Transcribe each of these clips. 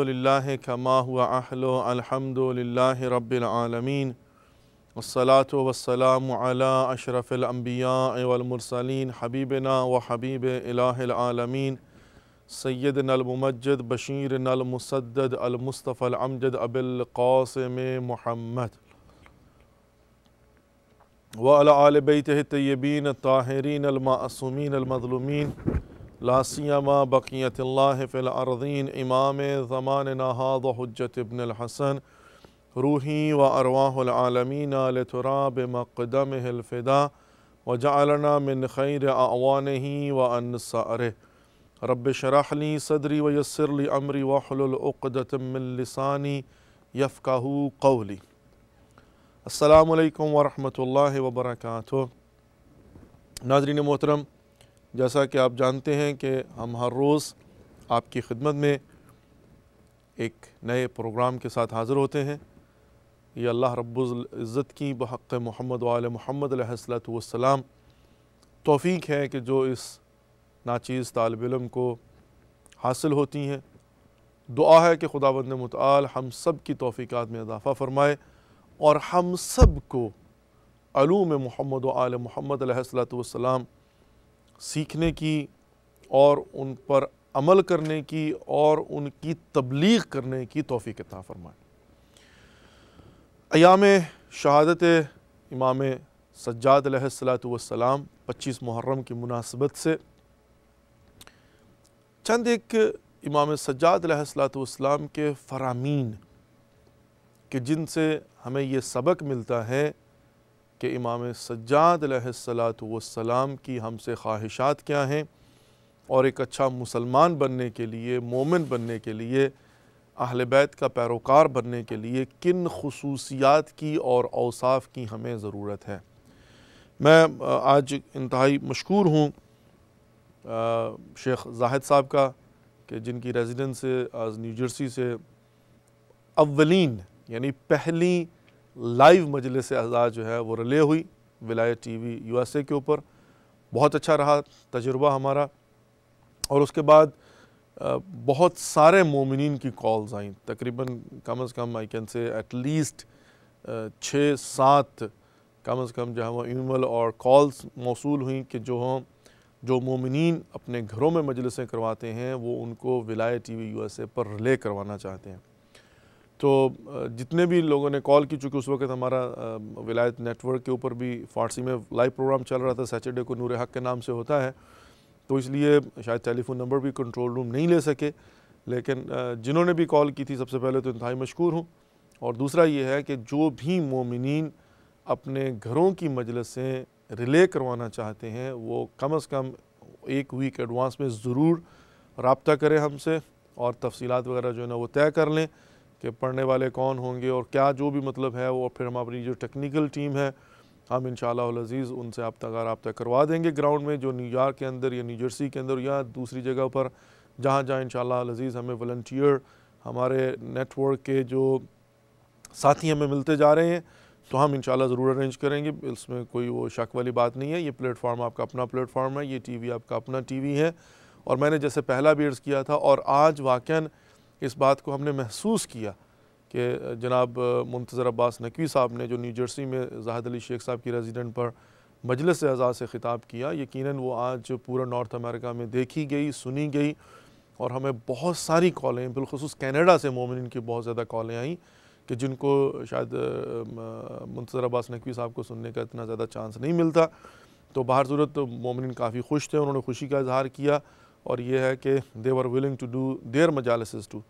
للہ کما ہوا اہلو الحمد للہ رب العالمین والصلاة والسلام علی اشرف الانبیاء والمرسلین حبیبنا و حبیب الہ العالمین سیدنا الممجد بشیرنا المسدد المصطفى الامجد ابی القاسم محمد وعلی آل بیتہ الطیبین الطاہرین المعصومین المظلومین لا سیما بقیت اللہ فی الارضین امام زماننا ھذا حجت ابن الحسن روحی و ارواح العالمین لتراب مقدمہ الفدا وجعلنا من خیر اعوانہ و انصارہ رب شرح لی صدری ویسر لی امری واحلل عقدۃ من لسانی یفقہوا قولی۔ السلام علیکم ورحمۃ اللہ وبرکاتہ۔ ناظرین محترم، جیسا کہ آپ جانتے ہیں کہ ہم ہر روز آپ کی خدمت میں ایک نئے پروگرام کے ساتھ حاضر ہوتے ہیں۔ یہ اللہ رب العزت کی بحق محمد و آل محمد علیہ السلام توفیق ہے کہ جو اس ناچیز طالب علم کو حاصل ہوتی ہیں۔ دعا ہے کہ خداوند متعال ہم سب کی توفیقات میں اضافہ فرمائے اور ہم سب کو علوم محمد و آل محمد علیہ السلام سیکھنے کی اور ان پر عمل کرنے کی اور ان کی تبلیغ کرنے کی توفیق عطا فرمائے۔ ایام شہادت امام سجاد علیہ السلام 25 محرم کی مناسبت سے چند ایک امام سجاد علیہ السلام کے فرامین کہ جن سے ہمیں یہ سبق ملتا ہے کہ امام سجاد علیہ السلام کی ہم سے خواہشات کیا ہیں اور ایک اچھا مسلمان بننے کے لیے، مومن بننے کے لیے، اہل بیت کا پیروکار بننے کے لیے کن خصوصیات کی اور اوصاف کی ہمیں ضرورت ہے۔ میں آج انتہائی مشکور ہوں شیخ زاہد صاحب کا کہ جن کی ریزیڈنس آج نیو جرسی سے اولین یعنی پہلی لائیو مجلس اعزاء جو ہے وہ ریلے ہوئی ولایت T V U S A کے اوپر۔ بہت اچھا رہا تجربہ ہمارا، اور اس کے بعد بہت سارے مومنین کی کالز آئیں، تقریباً کم از کم I can say at least 6-7 کم از کم جو ہے وہ ای میل اور کالز موصول ہوئیں کہ جو مومنین اپنے گھروں میں مجلسیں کرواتے ہیں وہ ان کو ولایت T V U S A per relay کروانا چاہتے ہیں۔ تو جتنے بھی لوگوں نے کال کی، چونکہ اس وقت ہمارا ولایت نیٹ ورک کے اوپر بھی فارسی میں لائیو پروگرام چل رہا تھا، سیچرڈے کو نور حق کے نام سے ہوتا ہے، تو اس لیے شاید ٹیلی فون نمبر بھی کنٹرول روم نہیں لے سکے، لیکن جنہوں نے بھی کال کی تھی سب سے پہلے تو انتہائی مشکور ہوں۔ اور دوسرا یہ ہے کہ جو بھی مومنین اپنے گھروں کی مجلسیں ریلے کروانا چاہتے ہیں وہ کم از کم 1 ویک ایڈوانس میں ضرور رابطہ کریں ہم سے، اور تفصیلات وغیرہ جو ہے نا وہ طے کر لیں کہ پڑھنے والے کون ہوں گے اور کیا جو بھی مطلب ہے وہ، پھر ہم اپنی جو ٹیکنیکل ٹیم ہے ہم انشاءاللہ العزیز ان سے رابطہ کروا دیں گے گراؤنڈ میں، جو نیو یارک کے اندر یا نیو جرسی کے اندر یا دوسری جگہ پر جہاں انشاءاللہ العزیز ہمیں والنٹیئر ہمارے نیٹ ورک کے جو ساتھی ہمیں ملتے جا رہے ہیں تو ہم انشاءاللہ ضرور ارینج کریں گے۔ اس میں کوئی وہ شک والی بات نہیں ہے، یہ پلیٹ فارم آپ کا اپنا پلیٹ فارم ہے، یہ ٹی وی آپ کا اپنا ٹی وی ہے۔ اور میں نے جیسے پہلا بھی عرض کیا تھا اور آج واقعاً اس بات کو ہم نے محسوس کیا کہ جناب منتظر عباس نقوی صاحب نے جو نیو جرسی میں زاہد علی شیخ صاحب کی ریزیڈنٹ پر مجلس اعزاء سے خطاب کیا، یقیناً وہ آج پورا نارتھ امریکہ میں دیکھی گئی، سنی گئی، اور ہمیں بہت ساری کالیں، بالخصوص کینیڈا سے مومنین کی بہت زیادہ کالیں آئیں کہ جن کو شاید منتظر عباس نقوی صاحب کو سننے کا اتنا زیادہ چانس نہیں ملتا۔ تو بہر صورت مومنین کافی خوش تھے، انہوں نے خوشی کا اظہار کیا، اور یہ ہے کہ they were willing to do their مجالس too۔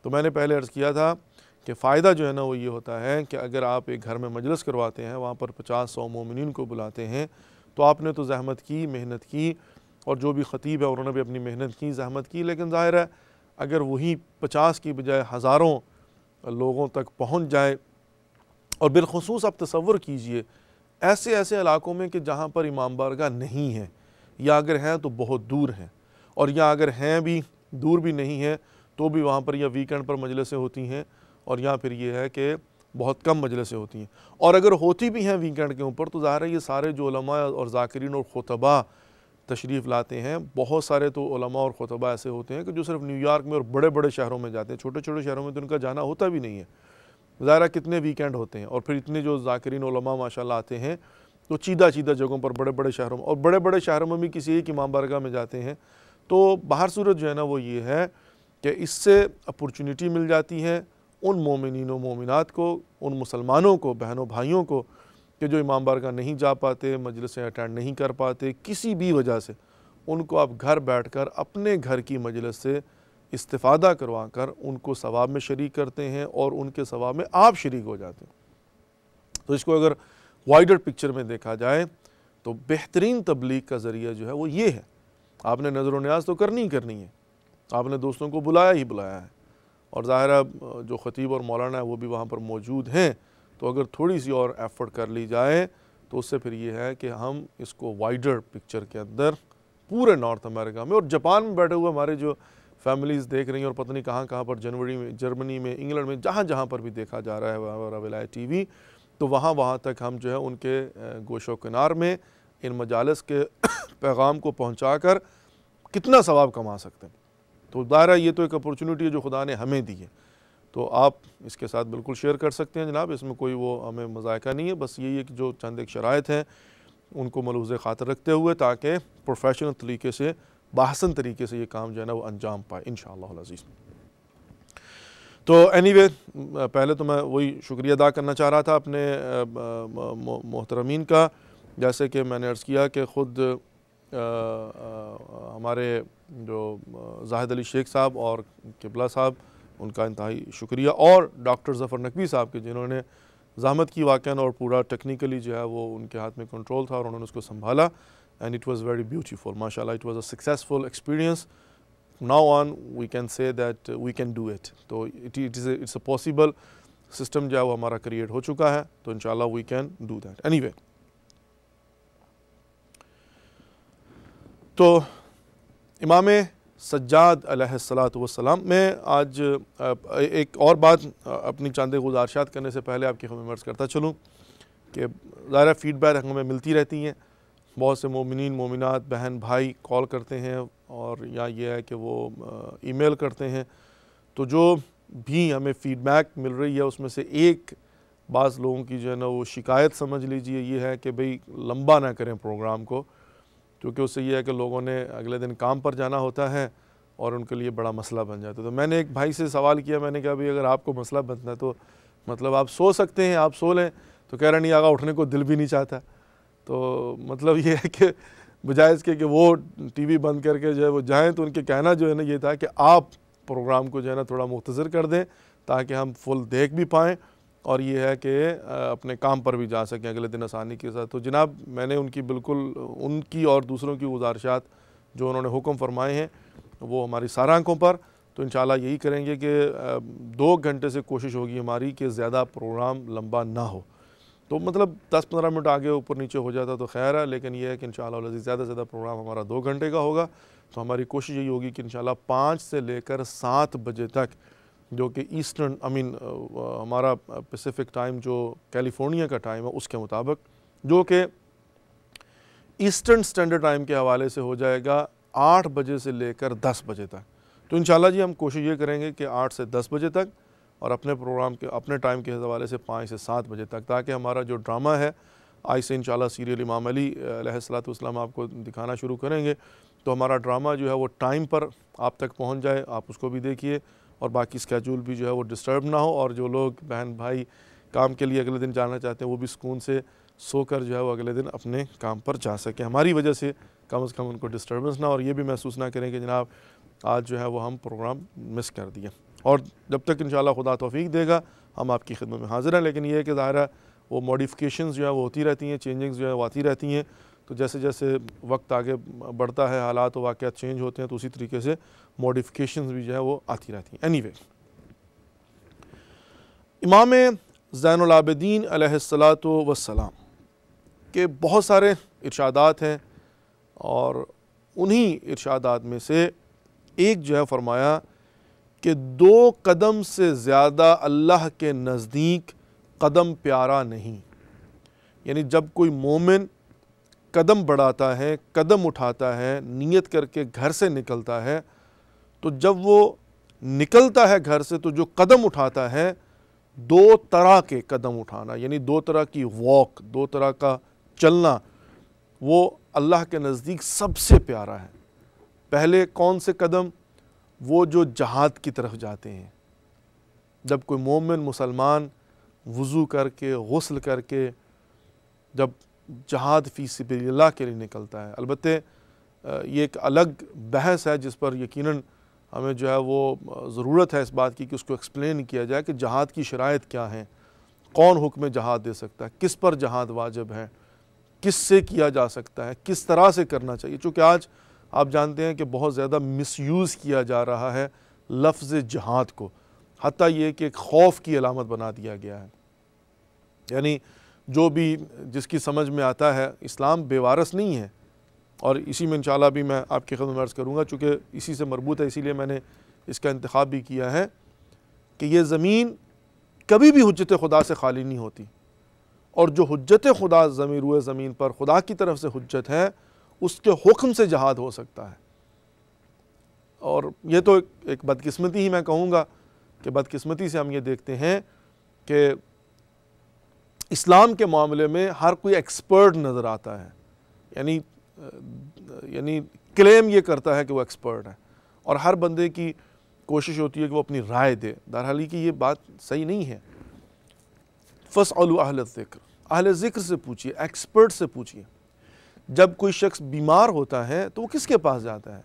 تو میں نے پہلے عرض کیا تھا کہ فائدہ جو ہے نا وہ یہ ہوتا ہے کہ اگر آپ ایک گھر میں مجلس کرواتے ہیں، وہاں پر 50-100 مومنین کو بلاتے ہیں، تو آپ نے تو زحمت کی، محنت کی، اور جو بھی خطیب ہے انہوں نے بھی اپنی محنت کی، زحمت کی، لیکن ظاہر ہے اگر وہی 50 کی بجائے ہزاروں لوگوں تک پہنچ جائے، اور بالخصوص آپ تصور کیجئے ایسے علاقوں میں کہ جہاں پر امام بارگاہ نہیں ہے، یا اگر ہیں تو بہت دور ہیں، اور یا اگر ہیں بھی دور بھی نہیں ہیں تو بھی وہاں پر یا ویکنڈ پر مجلسیں ہوتی ہیں، اور یا پھر یہ ہے کہ بہت کم مجلسیں ہوتی ہیں، اور اگر ہوتی بھی ہیں ویکنڈ کے اوپر تو ظاہر ہے یہ سارے جو علماء اور ذاکرین اور خطباء تشریف لاتے ہیں. بہت سارے تو علماء اور خطباء ایسے ہوتے ہیں کہ جو صرف نیو یارک میں اور بڑے بڑے شہروں میں جاتے ہیں. چھوٹے چھوٹے شہروں میں تو ان کا جانا ہوتا بھی نہیں ہے. ظاہرہ کتنے ویکینڈ ہوتے ہیں, اور پھر اتنے جو ذاکرین علماء ماشاءاللہ آتے ہیں تو چیدہ جگہوں پر بڑے بڑے شہروں میں, اور بڑے بڑے شہروں میں بھی کسی ایک امام بارگاہ میں جاتے ہیں. تو باہر صورت جو ہے نا وہ یہ ہے کہ اس سے اپورچونٹی مل جاتی ہے ان مومنین و مومنات کو, ان مسلمانوں کو, بہنوں بھائیوں کو کہ جو امام بارگاہ نہیں جا پاتے, مجلسیں اٹینڈ نہیں کر پاتے کسی بھی وجہ سے, ان کو آپ گھر بیٹھ کر اپنے گھر کی مجلس سے استفادہ کروا کر ان کو ثواب میں شریک کرتے ہیں اور ان کے ثواب میں آپ شریک ہو جاتے ہیں. تو اس کو اگر وائڈر پکچر میں دیکھا جائے تو بہترین تبلیغ کا ذریعہ جو ہے وہ یہ ہے. آپ نے نظر و نیاز تو کرنی ہی کرنی ہے, آپ نے دوستوں کو بلایا ہی بلایا ہے, اور ظاہرہ جو خطیب اور مولانا ہے وہ بھی وہاں پر موجود ہیں. تو اگر تھوڑی سی اور ایفرٹ کر لی جائے تو اس سے پھر یہ ہے کہ ہم اس کو وائڈر پکچر کے اندر پورے نارتھ امریکہ میں اور جاپان میں بیٹھے ہوئے ہمارے جو فیملیز دیکھ رہی ہیں, اور پتہ نہیں کہاں کہاں پر جرمنی میں, انگلینڈ میں, جہاں پر بھی دیکھا جا رہا ہے ہمارا ولایت ٹی وی, تو وہاں تک ہم جو ہے ان کے گوش و کنار میں ان مجالس کے پیغام کو پہنچا کر کتنا ثواب کما سکتے ہیں. تو ظاہرہ یہ تو ایک اپورچونٹی ہے جو خدا نے ہمیں دی ہے, تو آپ اس کے ساتھ بالکل شیئر کر سکتے ہیں جناب, اس میں کوئی وہ ہمیں مذائقہ نہیں ہے. بس یہی ہے کہ جو چند ایک شرائط ہیں ان کو ملحوظ خاطر رکھتے ہوئے تاکہ پروفیشنل طریقے سے, باحسن طریقے سے یہ کام جو ہے نا وہ انجام پائے انشاءاللہ العزیز. تو اینی وے, پہلے تو میں وہی شکریہ ادا کرنا چاہ رہا تھا اپنے محترمین کا, جیسے کہ میں نے عرض کیا کہ خود ہمارے جو زاہد علی شیخ صاحب اور قبلہ صاحب, ان کا انتہائی شکریہ, اور ڈاکٹر ظفر نقوی صاحب کے جنہوں نے زحمت کی واقعاً, اور پورا ٹیکنیکلی جو ہے وہ ان کے ہاتھ میں کنٹرول تھا اور انہوں نے اس کو سنبھالا, and it was very beautiful. MashaAllah, it was a successful experience. Now on, we can say that we can do it. So it's a possible system جو ہے وہ ہمارا کریٹ ہو چکا ہے, تو انشاءاللہ we can do that. Anyway, تو امام سجاد علیہ السلام میں آج ایک اور بات اپنی چاند گزارشات کرنے سے پہلے آپ کی خدمت میں عرض کرتا چلوں کہ ظاہر فیڈ بیک ہمیں ملتی رہتی ہیں. بہت سے مومنین مومنات بہن بھائی کال کرتے ہیں, اور یا یہ ہے کہ وہ ای میل کرتے ہیں. تو جو بھی ہمیں فیڈ بیک مل رہی ہے اس میں سے ایک بعض لوگوں کی جو ہے نا وہ شکایت سمجھ لیجئے یہ ہے کہ بھئی لمبا نہ کریں پروگرام کو, کیونکہ اس سے یہ ہے کہ لوگوں نے اگلے دن کام پر جانا ہوتا ہے اور ان کے لیے بڑا مسئلہ بن جاتا ہے. تو میں نے ایک بھائی سے سوال کیا, میں نے کہا بھئی اگر آپ کو مسئلہ بنتا ہے تو مطلب آپ سو سکتے ہیں, آپ سو لیں. تو کہہ رہا نہیں آقا, اٹھنے کو دل بھی نہیں چاہتا. تو مطلب یہ ہے کہ بجائے اس کے کہ وہ ٹی وی بند کر کے جو ہے وہ جائیں, تو ان کے کہنا جو ہے نا یہ تھا کہ آپ پروگرام کو جو ہے نا تھوڑا مختصر کر دیں تاکہ ہم فل دیکھ بھی پائیں, اور یہ ہے کہ اپنے کام پر بھی جا سکیں اگلے دن آسانی کے ساتھ. تو جناب میں نے ان کی بالکل ان کی اور دوسروں کی گزارشات جو انہوں نے حکم فرمائے ہیں وہ ہماری سارا آنکھوں پر. تو انشاءاللہ یہی کریں گے کہ 2 گھنٹے سے کوشش ہوگی ہماری کہ زیادہ پروگرام لمبا نہ ہو. تو مطلب 10-15 منٹ آگے اوپر نیچے ہو جاتا تو خیر ہے, لیکن یہ ہے کہ انشاءاللہ زیادہ سے زیادہ پروگرام ہمارا 2 گھنٹے کا ہوگا. تو ہماری کوشش یہی ہوگی کہ انشاءاللہ 5 سے لے کر 7 بجے تک, جو کہ ایسٹرن ہمارا پیسیفک ٹائم جو کیلیفورنیا کا ٹائم ہے اس کے مطابق, جو کہ ایسٹرن سٹینڈرڈ ٹائم کے حوالے سے ہو جائے گا 8 بجے سے لے کر 10 بجے تک. تو انشاءاللہ جی ہم کوشش یہ کریں گے کہ 8 سے 10 بجے تک, اور اپنے پروگرام کے اپنے ٹائم کے حوالے سے 5 سے 7 بجے تک, تاکہ ہمارا جو ڈرامہ ہے آج سے انشاءاللہ سیریل امام علی علیہ السلام آپ کو دکھانا شروع کریں گے. تو ہمارا ڈرامہ جو ہے وہ ٹائم پر آپ تک پہنچ جائے, آپ اس کو بھی دیکھیے, اور باقی اسکیجول بھی جو ہے وہ ڈسٹرب نہ ہو, اور جو لوگ بہن بھائی کام کے لیے اگلے دن جانا چاہتے ہیں وہ بھی سکون سے سو کر جو ہے وہ اگلے دن اپنے کام پر جا سکیں, ہماری وجہ سے کم از کم ان کو ڈسٹربنس نہ, اور یہ بھی محسوس نہ کریں کہ جناب آج جو ہے وہ ہم پروگرام مس کر دیے. اور جب تک انشاءاللہ خدا توفیق دے گا ہم آپ کی خدمت میں حاضر ہیں. لیکن یہ ہے کہ ظاہر ہے وہ موڈیفیکیشنز جو ہے وہ ہوتی رہتی ہیں, چینجنگز جو ہے وہ آتی رہتی ہیں. تو جیسے جیسے وقت آگے بڑھتا ہے, حالات و واقعات چینج ہوتے ہیں, تو اسی طریقے سے موڈیفیکیشنز بھی جو ہے وہ آتی رہتی ہیں. اینی وے, امام زین العابدین علیہ السلام کے بہت سارے ارشادات ہیں, اور انہی ارشادات میں سے ایک جو ہے فرمایا کہ 2 قدم سے زیادہ اللہ کے نزدیک قدم پیارا نہیں. یعنی جب کوئی مومن قدم بڑھاتا ہے، قدم اٹھاتا ہے، نیت کر کے گھر سے نکلتا ہے، تو جب وہ نکلتا ہے گھر سے تو جو قدم اٹھاتا ہے، دو طرح کے قدم اٹھانا، یعنی دو طرح کی واک، دو طرح کا چلنا، وہ اللہ کے نزدیک سب سے پیارا ہے۔ پہلے کون سے قدم؟ وہ جو جہاد کی طرف جاتے ہیں۔ جب کوئی مومن مسلمان وضو کر کے، غسل کر کے جب جہاد فی سبیل اللہ کے لیے نکلتا ہے، البتہ یہ ایک الگ بحث ہے جس پر یقیناً ہمیں جو ہے وہ ضرورت ہے اس بات کی کہ اس کو ایکسپلین کیا جائے کہ جہاد کی شرائط کیا ہیں، کون حکم جہاد دے سکتا ہے، کس پر جہاد واجب ہے، کس سے کیا جا سکتا ہے، کس طرح سے کرنا چاہیے، چونکہ آج آپ جانتے ہیں کہ بہت زیادہ مس یوز کیا جا رہا ہے لفظ جہاد کو، حتیٰ یہ کہ ایک خوف کی علامت بنا دیا گیا ہے۔ یعنی جو بھی جس کی سمجھ میں آتا ہے، اسلام بے وارث نہیں ہے، اور اسی میں انشاءاللہ بھی میں آپ کی خدمت میں عرض کروں گا، چونکہ اسی سے مربوط ہے اسی لیے میں نے اس کا انتخاب بھی کیا ہے کہ یہ زمین کبھی بھی حجت خدا سے خالی نہیں ہوتی، اور جو حجت خدا روئے زمین پر خدا کی طرف سے حجت ہے، اس کے حکم سے جہاد ہو سکتا ہے۔ اور یہ تو ایک بدقسمتی ہی میں کہوں گا کہ بدقسمتی سے ہم یہ دیکھتے ہیں کہ اسلام کے معاملے میں ہر کوئی ایکسپرٹ نظر آتا ہے، یعنی کلیم یہ کرتا ہے کہ وہ ایکسپرٹ ہے، اور ہر بندے کی کوشش ہوتی ہے کہ وہ اپنی رائے دے، بہرحال کہ یہ بات صحیح نہیں ہے۔ فاسألوا اہل الذکر، اہل ذکر سے پوچھیے، ایکسپرٹ سے پوچھیے۔ جب کوئی شخص بیمار ہوتا ہے تو وہ کس کے پاس جاتا ہے؟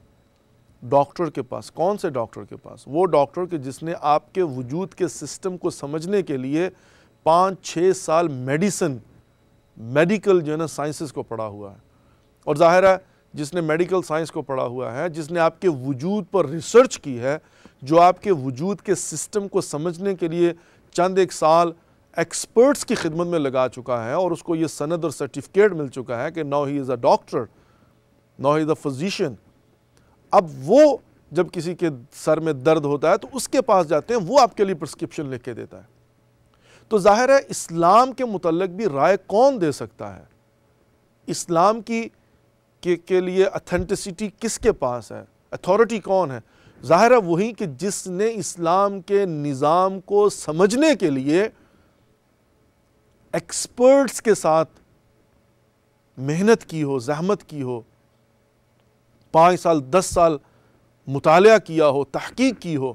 ڈاکٹر کے پاس۔ کون سے ڈاکٹر کے پاس؟ وہ ڈاکٹر کہ جس نے آپ کے وجود کے سسٹم کو سمجھنے کے لیے 5-6 سال میڈیکل جو ہے نا سائنسز کو پڑھا ہوا ہے، اور ظاہر ہے جس نے میڈیکل سائنس کو پڑھا ہوا ہے، جس نے آپ کے وجود پر ریسرچ کی ہے، جو آپ کے وجود کے سسٹم کو سمجھنے کے لیے چند ایک سال ایکسپرٹس کی خدمت میں لگا چکا ہے، اور اس کو یہ سند اور سرٹیفکیٹ مل چکا ہے کہ now he is a doctor, now he is a physician. اب وہ جب کسی کے سر میں درد ہوتا ہے تو اس کے پاس جاتے ہیں، وہ آپ کے لیے پرسکرپشن لکھ کے دیتا ہے۔ تو ظاہر ہے اسلام کے متعلق بھی رائے کون دے سکتا ہے؟ اسلام کے لیے اتھینٹسٹی کس کے پاس ہے؟ اتھارٹی کون ہے؟ ظاہر ہے وہی کہ جس نے اسلام کے نظام کو سمجھنے کے لیے ایکسپرٹس کے ساتھ محنت کی ہو، زحمت کی ہو، 5 سال 10 سال مطالعہ کیا ہو، تحقیق کی ہو،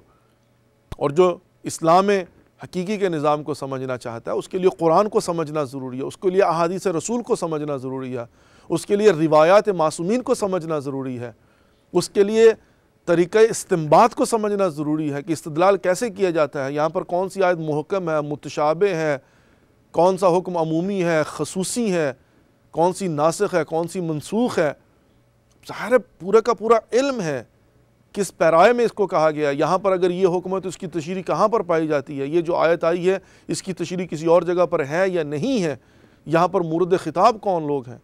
اور جو اسلام حقیقی کے نظام کو سمجھنا چاہتا ہے اس کے لیے قرآن کو سمجھنا ضروری ہے، اس کے لیے احادیث رسول کو سمجھنا ضروری ہے، اس کے لیے روایات معصومین کو سمجھنا ضروری ہے، اس کے لیے طریقہ استنباط کو سمجھنا ضروری ہے کہ استدلال کیسے کیا جاتا ہے، یہاں پر کون سی آیت محکم ہے، متشابہ ہے، کون سا حکم عمومی ہے، خصوصی ہے، کون سی ناسخ ہے، کون سی منسوخ ہے۔ ظاہر ہے پورا کا پورا علم ہے کس پیرائے میں اس کو کہا گیا ہے، یہاں پر اگر یہ حکم ہے تو اس کی تشریح کہاں پر پائی جاتی ہے، یہ جو آیت آئی ہے اس کی تشریح کسی اور جگہ پر ہے یا نہیں ہے، یہاں پر مورد خطاب کون لوگ ہیں،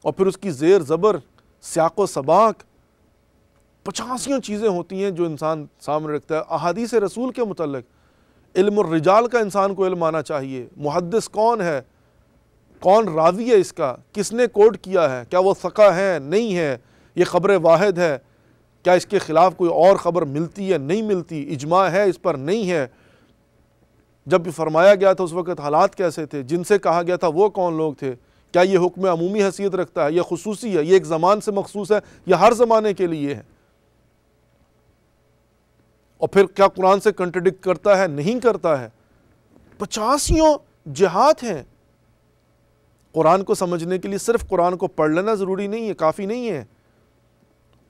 اور پھر اس کی زیر زبر، سیاق و سباق، 85 چیزیں ہوتی ہیں جو انسان سامنے رکھتا ہے۔ احادیث رسول کے متعلق علم الرجال کا انسان کو علم آنا چاہیے، محدث کون ہے، کون راوی ہے اس کا، کس نے کوٹ کیا ہے، کیا وہ ثقہ ہے نہیں ہے، یہ خبر واحد ہے، کیا اس کے خلاف کوئی اور خبر ملتی ہے نہیں ملتی، اجماع ہے اس پر نہیں ہے، جب فرمایا گیا تھا اس وقت حالات کیسے تھے، جن سے کہا گیا تھا وہ کون لوگ تھے، کیا یہ حکم عمومی حیثیت رکھتا ہے، یہ خصوصی ہے، یہ ایک زمان سے مخصوص ہے، یہ ہر زمانے کے لیے ہے، اور پھر کیا قرآن سے کنٹرڈکٹ کرتا ہے نہیں کرتا ہے۔ 85 جہات ہیں۔ قرآن کو سمجھنے کے لیے صرف قرآن کو پڑھ لینا ضروری نہیں ہے، کافی نہیں ہے،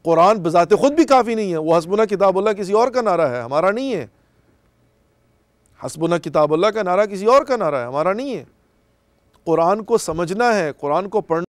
قرآن بذات خود بھی کافی نہیں ہے، وہ حسبنا کتاب اللہ کسی اور کا نعرہ ہے، ہمارا نہیں ہے، حسبنا کتاب اللہ کا نعرہ کسی اور کا نعرہ ہے، ہمارا نہیں ہے۔ قرآن کو سمجھنا ہے، قرآن کو پڑھنا